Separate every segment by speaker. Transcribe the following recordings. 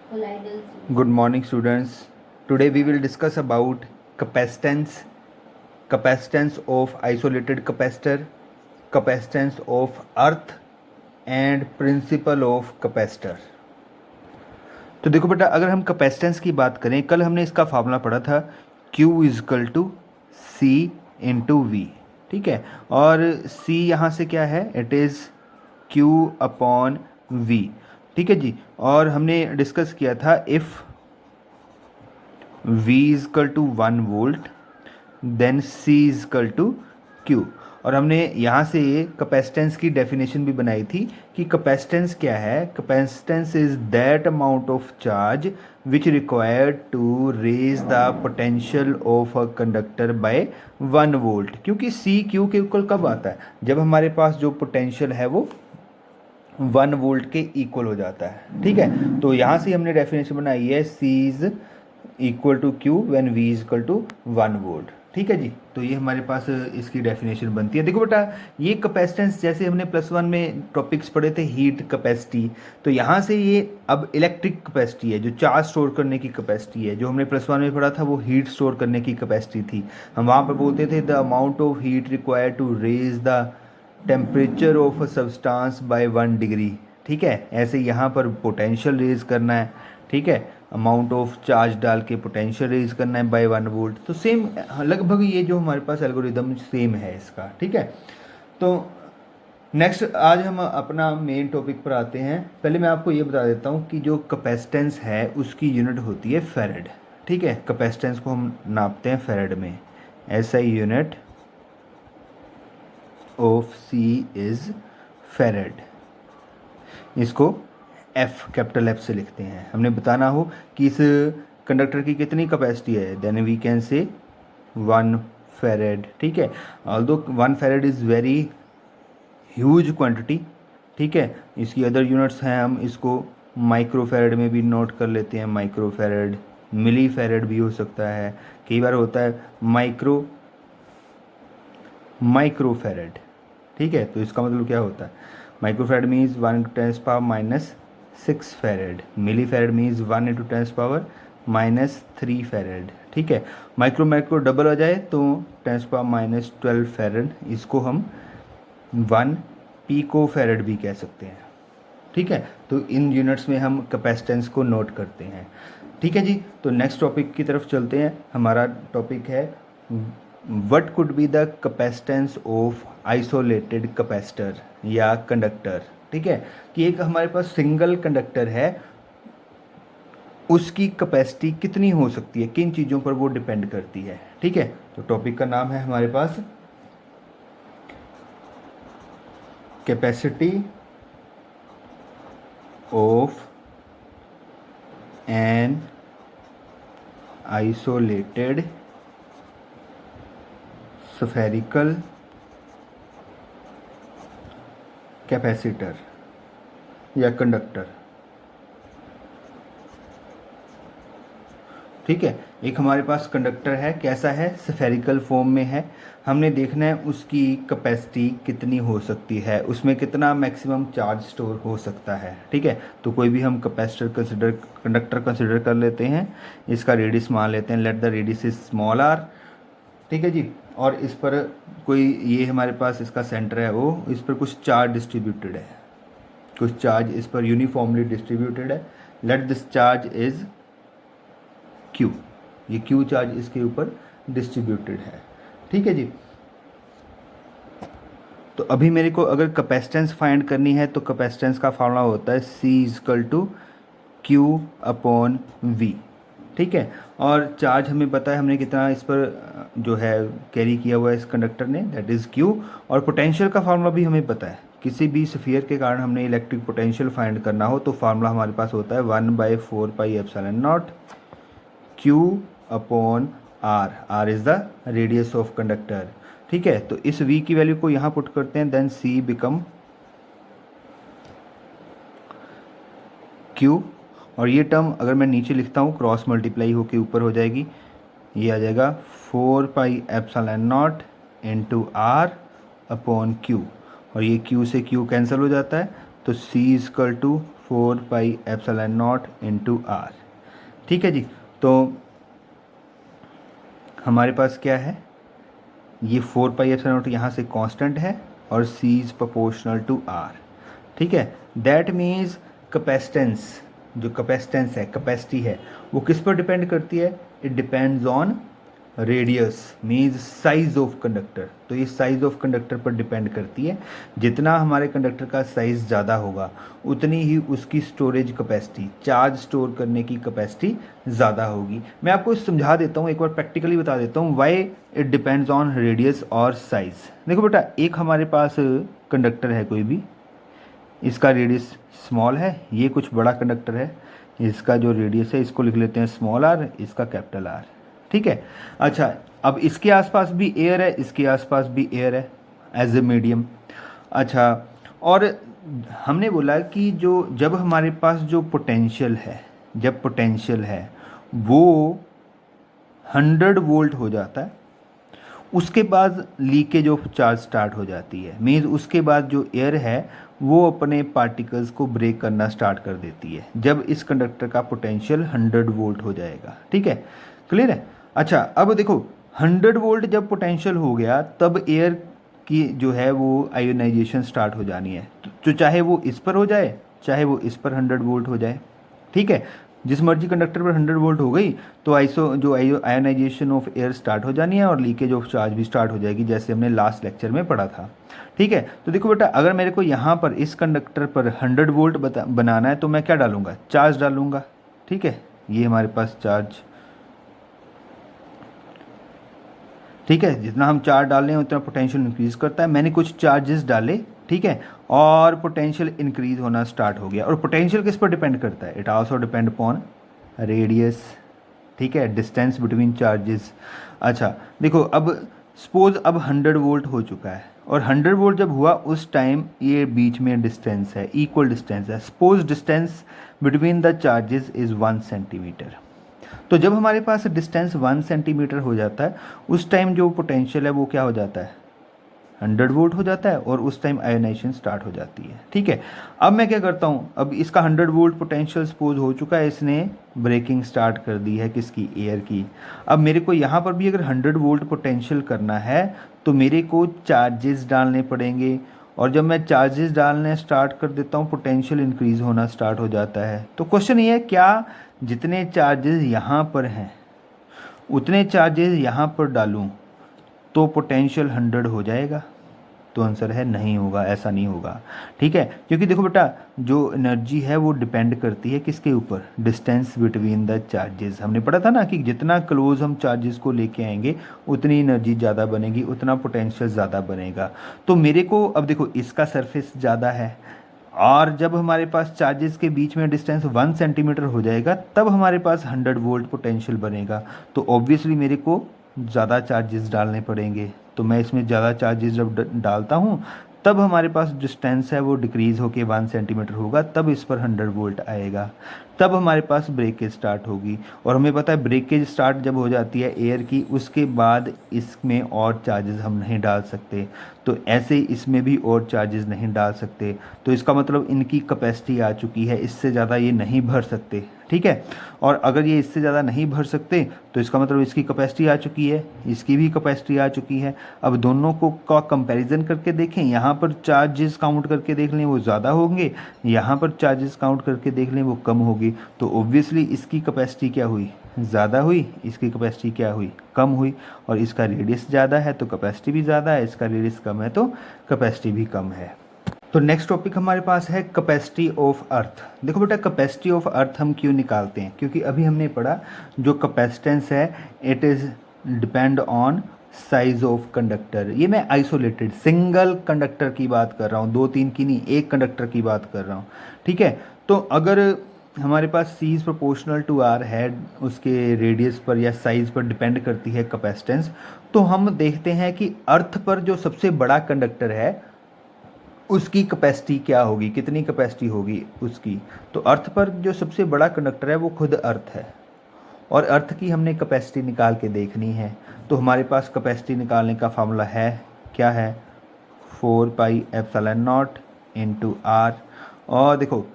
Speaker 1: Good morning, students. Today we will discuss about capacitance, capacitance of isolated capacitor, capacitance of earth and principle of capacitor. तो देखो बेटा, अगर हम capacitance की बात करें, कल हमने इसका फार्मूला पढ़ा था Q is equal to C into V, ठीक है। और C यहाँ से क्या है, it is Q upon V, ठीक है जी। और हमने डिस्कस किया था if V is equal to 1 volt then C is equal to Q। और हमने यहाँ से ये कैपेसिटेंस की डेफिनेशन भी बनाई थी कि कैपेसिटेंस क्या है। Capacitance is that amount of charge which required to raise the potential of a conductor by 1 volt. क्योंकि C Q के इक्वल कब आता है, जब हमारे पास जो पोटेंशियल है वो 1 वोल्ट के इक्वल हो जाता है, ठीक है। तो यहाँ से हमने डेफिनेशन बनाई है C is equal to Q when V is equal to 1 volt, ठीक है जी। तो ये हमारे पास इसकी डेफिनेशन बनती है। देखो बेटा, ये कैपेसिटेंस जैसे हमने +1 में टॉपिक्स पढ़े थे हीट कैपेसिटी, तो यहाँ से ये अब इलेक्ट्रिक कैपेसिटी है, जो चार्ज स्टोर करने की कैपेसिटी है। जो हमने +1 में पढ़ा था वो हीट स्टोर करने की कैपेसिटी थी। हम वहाँ पर बोलते थे the amount of heat required to raise the temperature of a substance by 1 degree, ठीक है। ऐसे यहाँ पर पोटेंशियल रेज करना है, ठीक है। अमाउंट ऑफ चार्ज डाल के पोटेंशियल रेज करना है बाय 1 वोल्ट। तो सेम लगभग ये जो हमारे पास एल्गोरिदम सेम है इसका, ठीक है। तो नेक्स्ट आज हम अपना मेन टॉपिक पर आते हैं। पहले मैं आपको ये बता देता हूँ कि जो कैपेसिटेंस है उसकी यूनिट होती है फैरेड, ठीक है। कैपेसिटेंस को हम नापते हैं फैरेड में। SI unit of C is farad. इसको F, कैपिटल F से लिखते हैं। हमने बताना हो कि इस कंडक्टर की कितनी कैपेसिटी है, then we can say 1 farad, ठीक है। Although 1 farad is very huge quantity, ठीक है। इसकी अदर यूनिट्स हैं, हम इसको माइक्रो फैरेड में भी नोट कर लेते हैं। माइक्रो फैरेड, मिली फैरेड भी हो सकता है, कई बार होता है माइक्रो फैरेड, ठीक है। तो इसका मतलब क्या होता है, माइक्रो फैरेड मीन्स 1 × 10⁻⁶ फैरेड, मिली फैरेड मीन्स 1 × 10⁻⁻³ फैरेड, ठीक है। माइक्रो डबल हो जाए तो 10⁻12 फैरेड, इसको हम 1 पीको फैरेड भी कह सकते हैं, ठीक है। तो इन यूनिट्स में हम कैपेसिटेंस को नोट करते हैं, ठीक है जी। तो नेक्स्ट टॉपिक की तरफ चलते हैं। हमारा टॉपिक है what could be the capacitance of isolated capacitor या कंडक्टर, ठीक है। कि एक हमारे पास सिंगल कंडक्टर है, उसकी कैपेसिटी कितनी हो सकती है, किन चीज़ों पर वो डिपेंड करती है, ठीक है। तो टॉपिक का नाम है हमारे पास capacity of an isolated spherical capacitor या कंडक्टर, ठीक है। एक हमारे पास कंडक्टर है, कैसा है, स्फेरिकल फॉर्म में है। हमने देखना है उसकी कैपेसिटी कितनी हो सकती है, उसमें कितना मैक्सिमम चार्ज स्टोर हो सकता है, ठीक है। तो कोई भी हम कंडक्टर कंसिडर कर लेते हैं, इसका रेडियस मान लेते हैं, let the radius is small r, ठीक है जी। और इस पर कोई ये हमारे पास इसका सेंटर है, वो इस पर कुछ चार्ज डिस्ट्रीब्यूटेड है, कुछ चार्ज इस पर यूनिफॉर्मली डिस्ट्रीब्यूटेड है। Let this charge is Q, ये Q चार्ज इसके ऊपर डिस्ट्रीब्यूटेड है, ठीक है जी। तो अभी मेरे को अगर कैपेसिटेंस फाइंड करनी है तो कैपेसिटेंस का फार्मूला होता है C is equal to Q upon V, ठीक है। और चार्ज हमें पता है हमने कितना इस पर जो है कैरी किया हुआ है इस कंडक्टर ने, दैट इज़ Q। और पोटेंशियल का फार्मूला भी हमें पता है, किसी भी स्फीयर के कारण हमने इलेक्ट्रिक पोटेंशियल फाइंड करना हो तो फार्मूला हमारे पास होता है 1/4πε0 Q upon R, R is the radius of conductor, ठीक है। तो इस V की वैल्यू को यहाँ पुट करते हैं, देन C बिकम Q। और ये टर्म अगर मैं नीचे लिखता हूँ क्रॉस मल्टीप्लाई होके ऊपर हो जाएगी, ये आ जाएगा 4πε0 इंटू R अपॉन Q। और ये Q से Q कैंसिल हो जाता है, तो C is equal to 4 pi epsilon naught into R. ठीक है जी। तो हमारे पास क्या है, ये 4 पाई एप्सिलॉन नॉट यहाँ से कांस्टेंट है और c is proportional to r। ठीक है, दैट मीन्स कैपेसिटेंस, जो कैपेसिटेंस है, कैपेसिटी है, वो किस पर डिपेंड करती है? It depends on radius means size of conductor. तो ये साइज ऑफ कंडक्टर पर डिपेंड करती है। जितना हमारे कंडक्टर का साइज़ ज़्यादा होगा उतनी ही उसकी स्टोरेज कैपेसिटी, चार्ज स्टोर करने की कैपेसिटी ज़्यादा होगी। मैं आपको समझा देता हूँ, एक बार प्रैक्टिकली बता देता हूँ why it depends on radius और साइज़। देखो बेटा, एक हमारे पास कंडक्टर है कोई भी, इसका रेडियस स्मॉल है, ये कुछ बड़ा कंडक्टर है, इसका जो रेडियस है इसको लिख लेते हैं स्मॉल आर, इसका कैपिटल आर। ठीक है। अच्छा, अब इसके आसपास भी एयर है, इसके आसपास भी एयर है एज ए मीडियम। अच्छा, और हमने बोला कि जो जब हमारे पास जो पोटेंशियल है, जब पोटेंशियल है वो 100 वोल्ट हो जाता है, उसके बाद लीकेज ऑफ चार्ज स्टार्ट हो जाती है। मीन्स उसके बाद जो एयर है वो अपने पार्टिकल्स को ब्रेक करना स्टार्ट कर देती है जब इस कंडक्टर का पोटेंशियल 100 वोल्ट हो जाएगा। ठीक है, क्लियर है। अच्छा, अब देखो 100 वोल्ट जब पोटेंशियल हो गया तब एयर की जो है वो आयोनाइजेशन स्टार्ट हो जानी है। तो चाहे वो इस पर हो जाए, चाहे वो इस पर 100 वोल्ट हो जाए। ठीक है, जिस मर्जी कंडक्टर पर 100 वोल्ट हो गई तो आयोनाइजेशन ऑफ एयर स्टार्ट हो जानी है और लीकेज ऑफ चार्ज भी स्टार्ट हो जाएगी, जैसे हमने लास्ट लेक्चर में पढ़ा था। ठीक है, तो देखो बेटा, अगर मेरे को यहाँ पर इस कंडक्टर पर 100 वोल्ट बनाना है तो मैं क्या डालूंगा? चार्ज डालूंगा। ठीक है, ये हमारे पास चार्ज, ठीक है, जितना हम चार्ज डाल रहे हैं उतना पोटेंशियल इंक्रीज करता है। मैंने कुछ चार्जेस डाले, ठीक है, और पोटेंशियल इंक्रीज होना स्टार्ट हो गया। और पोटेंशियल किस पर डिपेंड करता है? It also depend upon radius, ठीक है, डिस्टेंस बिटवीन चार्जेस। अच्छा देखो, अब सपोज अब 100 वोल्ट हो चुका है और 100 वोल्ट जब हुआ उस टाइम ये बीच में डिस्टेंस है, इक्वल डिस्टेंस है। Suppose distance between the charges is 1 centimetre. तो जब हमारे पास डिस्टेंस 1 सेंटीमीटर हो जाता है उस टाइम जो पोटेंशियल है वो क्या हो जाता है? 100 वोल्ट हो जाता है और उस टाइम आयोनाइजेशन स्टार्ट हो जाती है। ठीक है, अब मैं क्या करता हूँ, अब इसका 100 वोल्ट पोटेंशियल सपोज हो चुका है, इसने ब्रेकिंग स्टार्ट कर दी है, किसकी? एयर की। अब मेरे को यहाँ पर भी अगर 100 वोल्ट पोटेंशियल करना है तो मेरे को चार्जेस डालने पड़ेंगे, और जब मैं चार्जेस डालने स्टार्ट कर देता हूँ पोटेंशियल इंक्रीज होना स्टार्ट हो जाता है। तो क्वेश्चन ये है, क्या जितने चार्जेस यहाँ पर हैं उतने चार्जेस यहाँ पर डालूँ तो पोटेंशियल 100 हो जाएगा? तो आंसर है नहीं होगा, ऐसा नहीं होगा। ठीक है, क्योंकि देखो बेटा, जो एनर्जी है वो डिपेंड करती है किसके ऊपर? Distance between the charges. हमने पढ़ा था ना कि जितना क्लोज हम चार्जेस को लेके आएंगे उतनी एनर्जी ज़्यादा बनेगी, उतना पोटेंशियल ज़्यादा बनेगा। तो मेरे को अब देखो, इसका सरफेस ज़्यादा है और जब हमारे पास चार्जेस के बीच में डिस्टेंस 1 सेंटीमीटर हो जाएगा तब हमारे पास 100 वोल्ट पोटेंशियल बनेगा। तो ऑब्वियसली मेरे को ज़्यादा चार्जेस डालने पड़ेंगे। तो मैं इसमें ज़्यादा चार्जेस जब डालता हूँ तब हमारे पास डिस्टेंस है वो डिक्रीज़ होके 1 सेंटीमीटर होगा, तब इस पर 100 वोल्ट आएगा, तब हमारे पास ब्रेकेज स्टार्ट होगी। और हमें पता है ब्रेकेज स्टार्ट जब हो जाती है एयर की, उसके बाद इसमें और चार्जेस हम नहीं डाल सकते। तो ऐसे ही इसमें भी और चार्जेस नहीं डाल सकते। तो इसका मतलब इनकी कैपेसिटी आ चुकी है, इससे ज़्यादा ये नहीं भर सकते। ठीक है, और अगर ये इससे ज़्यादा नहीं भर सकते तो इसका मतलब इसकी कैपेसिटी आ चुकी है, इसकी भी कैपेसिटी आ चुकी है। अब दोनों को का कंपैरिजन करके देखें, यहाँ पर चार्जेस काउंट करके देख लें वो ज़्यादा होंगे, यहाँ पर चार्जेस काउंट करके देख लें वो कम होगी। तो ऑब्वियसली इसकी कैपेसिटी क्या हुई? ज़्यादा हुई, इसकी कैपेसिटी क्या हुई? कम हुई। और इसका रेडियस ज़्यादा है तो कैपेसिटी भी ज़्यादा है, इसका रेडियस कम है तो कैपेसिटी भी कम है। तो नेक्स्ट टॉपिक हमारे पास है कैपेसिटी ऑफ अर्थ। देखो बेटा, कैपेसिटी ऑफ अर्थ हम क्यों निकालते हैं? क्योंकि अभी हमने पढ़ा जो कैपेसिटेंस है it is depend on size of conductor. ये मैं आइसोलेटेड सिंगल कंडक्टर की बात कर रहा हूँ, 2-3 की नहीं, एक कंडक्टर की बात कर रहा हूँ। ठीक है, तो अगर हमारे पास C is proportional to R है, उसके रेडियस पर या साइज़ पर डिपेंड करती है कैपेसिटेंस, तो हम देखते हैं कि अर्थ पर जो सबसे बड़ा कंडक्टर है उसकी कैपेसिटी क्या होगी, कितनी कैपेसिटी होगी उसकी। तो अर्थ पर जो सबसे बड़ा कंडक्टर है वो खुद अर्थ है, और अर्थ की हमने कैपेसिटी निकाल के देखनी है। तो हमारे पास कैपेसिटी निकालने का फार्मूला है, क्या है? 4 pi epsilon naught into R. और देखो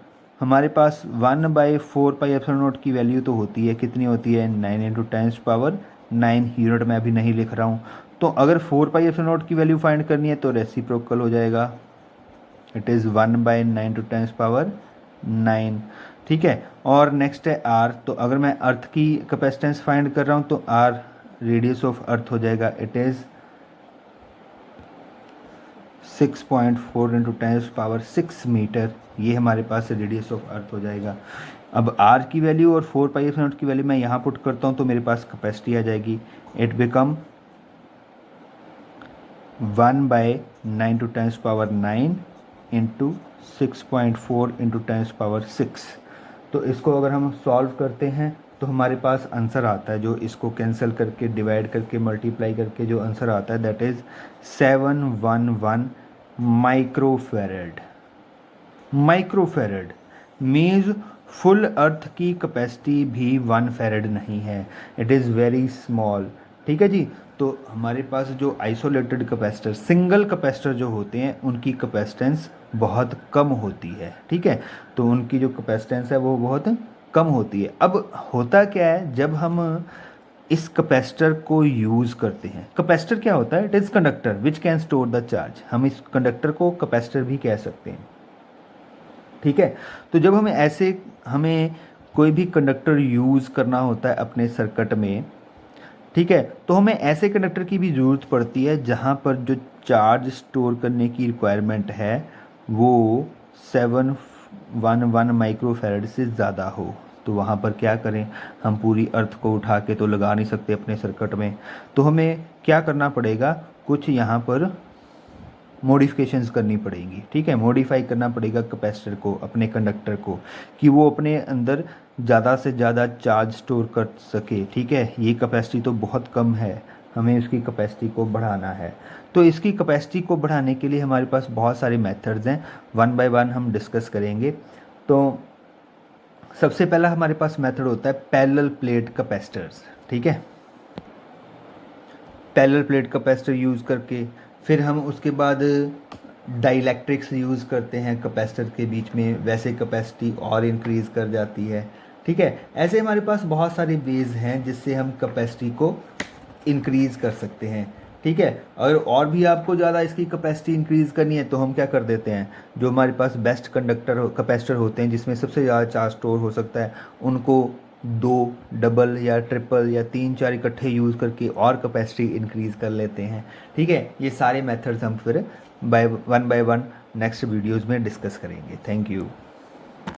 Speaker 1: हमारे पास 1/4πε0 की वैल्यू तो होती है, कितनी होती है 9 × 10⁻9 यूनिट में अभी नहीं लिख रहा हूँ। तो अगर 4πε0 की वैल्यू फाइंड करनी है तो रेसिप्रोकल हो जाएगा, इट इज़ 1/9 × 10⁻9। ठीक है, और नेक्स्ट है आर। तो अगर मैं अर्थ की कैपेसिटेंस फाइंड कर रहा हूँ तो आर रेडियस ऑफ अर्थ हो जाएगा, इट इज़ 6.4 × 10⁻6 मीटर। ये हमारे पास रेडियस ऑफ अर्थ हो जाएगा। अब आर की वैल्यू और 4πε0 की वैल्यू मैं यहाँ पुट करता हूँ तो मेरे पास कैपेसिटी आ जाएगी, इट बिकम 1/9 × 10⁻9 इंटू 6.4 × 10⁻6। तो इसको अगर हम सॉल्व करते हैं तो हमारे पास आंसर आता है, जो इसको कैंसिल करके डिवाइड करके मल्टीप्लाई करके जो आंसर आता है that is 711 microfarad. Microfarad means full earth की कैपेसिटी भी 1 फेरेड नहीं है, इट इज़ वेरी स्मॉल। ठीक है जी। तो हमारे पास जो आइसोलेटेड कैपेसिटर, सिंगल कैपेसिटर जो होते हैं उनकी कैपेसिटेंस बहुत कम होती है। ठीक है, तो उनकी जो कैपेसिटेंस है वो बहुत कम होती है। अब होता क्या है जब हम इस कैपेसिटर को यूज़ करते हैं, कैपेसिटर क्या होता है, it is conductor which can store the charge. हम इस कंडक्टर को कैपेसिटर भी कह सकते हैं। ठीक है, तो जब हमें कोई भी कंडक्टर यूज़ करना होता है अपने सर्किट में, ठीक है, तो हमें ऐसे कंडक्टर की भी ज़रूरत पड़ती है जहाँ पर जो चार्ज स्टोर करने की रिक्वायरमेंट है वो 711 माइक्रोफेरेड से ज़्यादा हो। तो वहाँ पर क्या करें, हम पूरी अर्थ को उठा के तो लगा नहीं सकते अपने सर्किट में, तो हमें क्या करना पड़ेगा, कुछ यहाँ पर मॉडिफिकेशंस करनी पड़ेंगी। ठीक है, मॉडिफाई करना पड़ेगा कैपेसिटर को, अपने कंडक्टर को, कि वो अपने अंदर ज़्यादा से ज़्यादा चार्ज स्टोर कर सके। ठीक है, ये कैपेसिटी तो बहुत कम है, हमें इसकी कैपेसिटी को बढ़ाना है। तो इसकी कैपेसिटी को बढ़ाने के लिए हमारे पास बहुत सारे मेथड्स हैं, 1 बाय 1 हम डिस्कस करेंगे। तो सबसे पहला हमारे पास मेथड होता है पैरेलल प्लेट कैपेसिटर्स। ठीक है, पैरेलल प्लेट कैपेसिटर यूज़ करके फिर हम उसके बाद डाइलेक्ट्रिक्स यूज़ करते हैं कैपेसिटर के बीच में, वैसे कैपेसिटी और इंक्रीज़ कर जाती है। ठीक है, ऐसे हमारे पास बहुत सारे वेज हैं जिससे हम कैपेसिटी को इंक्रीज़ कर सकते हैं। ठीक है, अगर और भी आपको ज़्यादा इसकी कैपेसिटी इंक्रीज़ करनी है तो हम क्या कर देते हैं, जो हमारे पास बेस्ट कैपेसिटर होते हैं जिसमें सबसे ज़्यादा चार्ज स्टोर हो सकता है, उनको 2 डबल या ट्रिपल या 3-4 इकट्ठे यूज़ करके और कैपेसिटी इंक्रीज़ कर लेते हैं। ठीक है, ये सारे मेथड्स हम फिर 1 बाय 1 नेक्स्ट वीडियोज़ में डिस्कस करेंगे। Thank you.